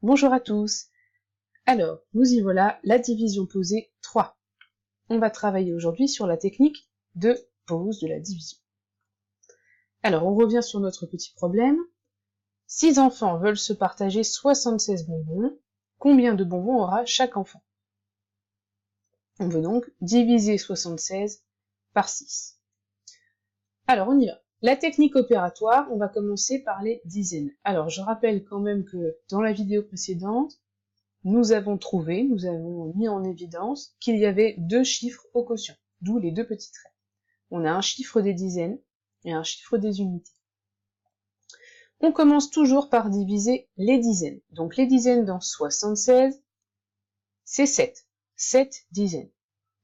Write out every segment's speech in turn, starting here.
Bonjour à tous. Alors, nous y voilà, la division posée 3. On va travailler aujourd'hui sur la technique de pose de la division. Alors, on revient sur notre petit problème. 6 enfants veulent se partager 76 bonbons. Combien de bonbons aura chaque enfant? On veut donc diviser 76 par 6. Alors, on y va. La technique opératoire, on va commencer par les dizaines. Alors, je rappelle quand même que dans la vidéo précédente, nous avons mis en évidence qu'il y avait 2 chiffres au quotient, d'où les 2 petits traits. On a un chiffre des dizaines et un chiffre des unités. On commence toujours par diviser les dizaines. Donc les dizaines dans 76, c'est 7. 7 dizaines.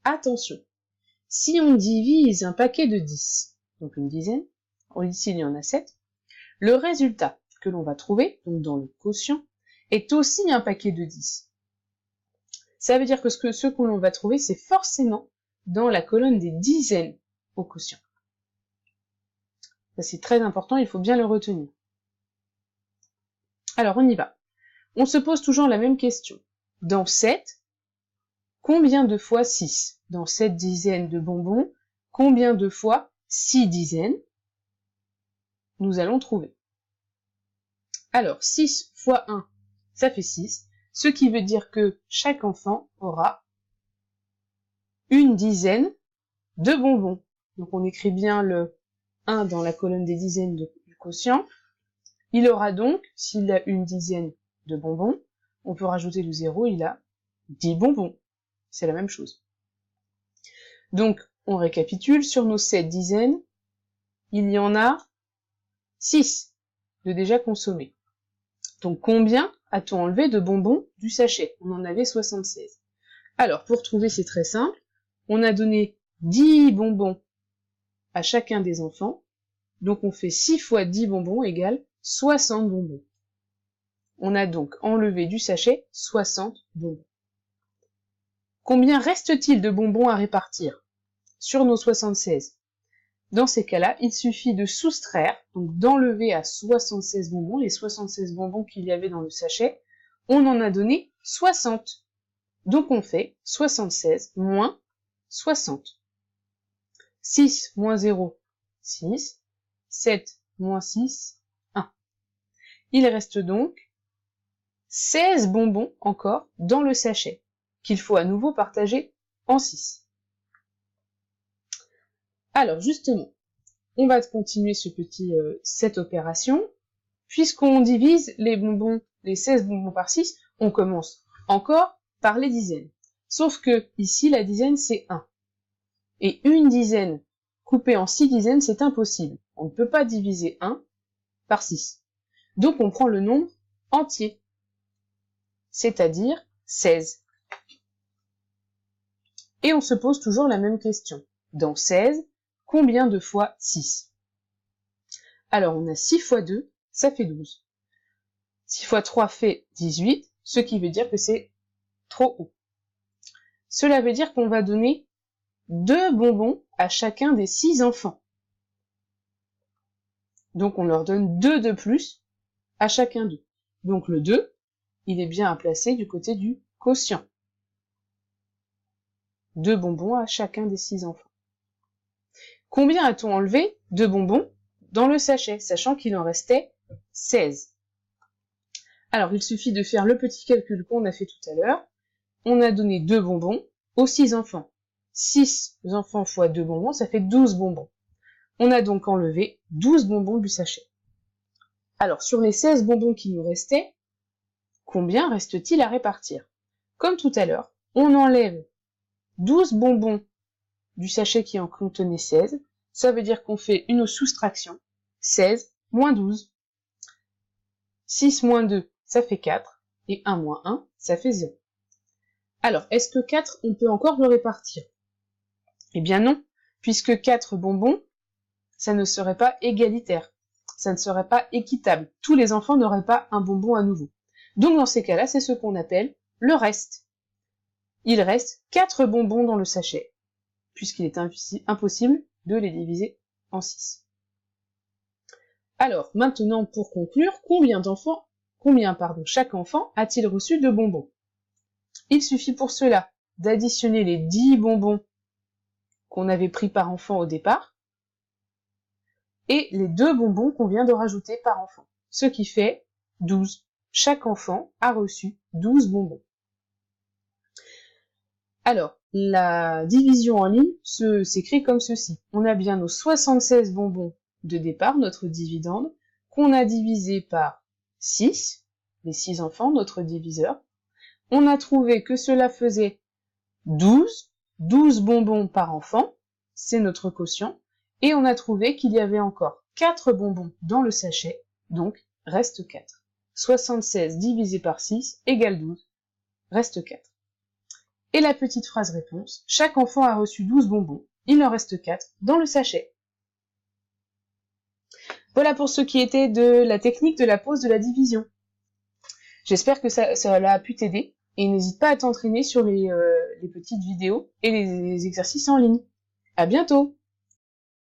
Attention, si on divise un paquet de 10, donc une dizaine, ici il y en a 7, le résultat que l'on va trouver, donc dans le quotient, est aussi un paquet de 10. Ça veut dire que ce que l'on va trouver, c'est forcément dans la colonne des dizaines au quotient. Ça, c'est très important, il faut bien le retenir. Alors, on y va. On se pose toujours la même question. Dans 7, combien de fois 6? Dans 7 dizaines de bonbons, combien de fois 6 dizaines nous allons trouver? Alors, 6 fois 1, ça fait 6, ce qui veut dire que chaque enfant aura une dizaine de bonbons. Donc on écrit bien le 1 dans la colonne des dizaines du quotient. Il aura donc, s'il a une dizaine de bonbons, on peut rajouter le 0, il a 10 bonbons. C'est la même chose. Donc, on récapitule, sur nos 7 dizaines, il y en a 6 de déjà consommés. Donc, combien a-t-on enlevé de bonbons du sachet? On en avait 76. Alors, pour trouver, c'est très simple. On a donné 10 bonbons à chacun des enfants. Donc, on fait 6 fois 10 bonbons égale 60 bonbons. On a donc enlevé du sachet 60 bonbons. Combien reste-t-il de bonbons à répartir sur nos 76? Dans ces cas-là, il suffit de soustraire, donc d'enlever à 76 bonbons, les 76 bonbons qu'il y avait dans le sachet, on en a donné 60. Donc on fait 76 moins 60. 6 moins 0, 6. 7 moins 6, 1. Il reste donc 16 bonbons encore dans le sachet, qu'il faut à nouveau partager en 6. Alors justement, on va continuer cette opération. Puisqu'on divise les 16 bonbons par 6, on commence encore par les dizaines. Sauf que ici, la dizaine, c'est 1. Et une dizaine coupée en 6 dizaines, c'est impossible. On ne peut pas diviser 1 par 6. Donc on prend le nombre entier, c'est-à-dire 16. Et on se pose toujours la même question. Dans 16, combien de fois 6? Alors on a 6 fois 2, ça fait 12. 6 fois 3 fait 18, ce qui veut dire que c'est trop haut. Cela veut dire qu'on va donner 2 bonbons à chacun des 6 enfants. Donc on leur donne 2 de plus à chacun d'eux. Donc le 2, il est bien à placer du côté du quotient. 2 bonbons à chacun des 6 enfants. Combien a-t-on enlevé de bonbons dans le sachet, sachant qu'il en restait 16? Alors, il suffit de faire le petit calcul qu'on a fait tout à l'heure. On a donné 2 bonbons aux 6 enfants. 6 enfants fois 2 bonbons, ça fait 12 bonbons. On a donc enlevé 12 bonbons du sachet. Alors, sur les 16 bonbons qui nous restaient, combien reste-t-il à répartir? Comme tout à l'heure, on enlève 12 bonbons du sachet qui en contenait 16. Ça veut dire qu'on fait une soustraction. 16 moins 12. 6 moins 2, ça fait 4. Et 1 moins 1, ça fait 0. Alors, est-ce que 4, on peut encore le répartir? Eh bien non, puisque 4 bonbons, ça ne serait pas égalitaire. Ça ne serait pas équitable. Tous les enfants n'auraient pas un bonbon à nouveau. Donc dans ces cas-là, c'est ce qu'on appelle le reste. Il reste 4 bonbons dans le sachet, puisqu'il est impossible de les diviser en 6. Alors, maintenant, pour conclure, combien chaque enfant a-t-il reçu de bonbons? Il suffit pour cela d'additionner les 10 bonbons qu'on avait pris par enfant au départ et les 2 bonbons qu'on vient de rajouter par enfant, ce qui fait 12. Chaque enfant a reçu 12 bonbons. Alors, la division en ligne s'écrit comme ceci. On a bien nos 76 bonbons de départ, notre dividende, qu'on a divisé par 6, les 6 enfants, notre diviseur. On a trouvé que cela faisait 12 bonbons par enfant, c'est notre quotient, et on a trouvé qu'il y avait encore 4 bonbons dans le sachet, donc reste 4. 76 divisé par 6 égale 12, reste 4. Et la petite phrase réponse, chaque enfant a reçu 12 bonbons, il en reste 4 dans le sachet. Voilà pour ce qui était de la technique de la pose de la division. J'espère que ça a pu t'aider, et n'hésite pas à t'entraîner sur les petites vidéos et les exercices en ligne. À bientôt!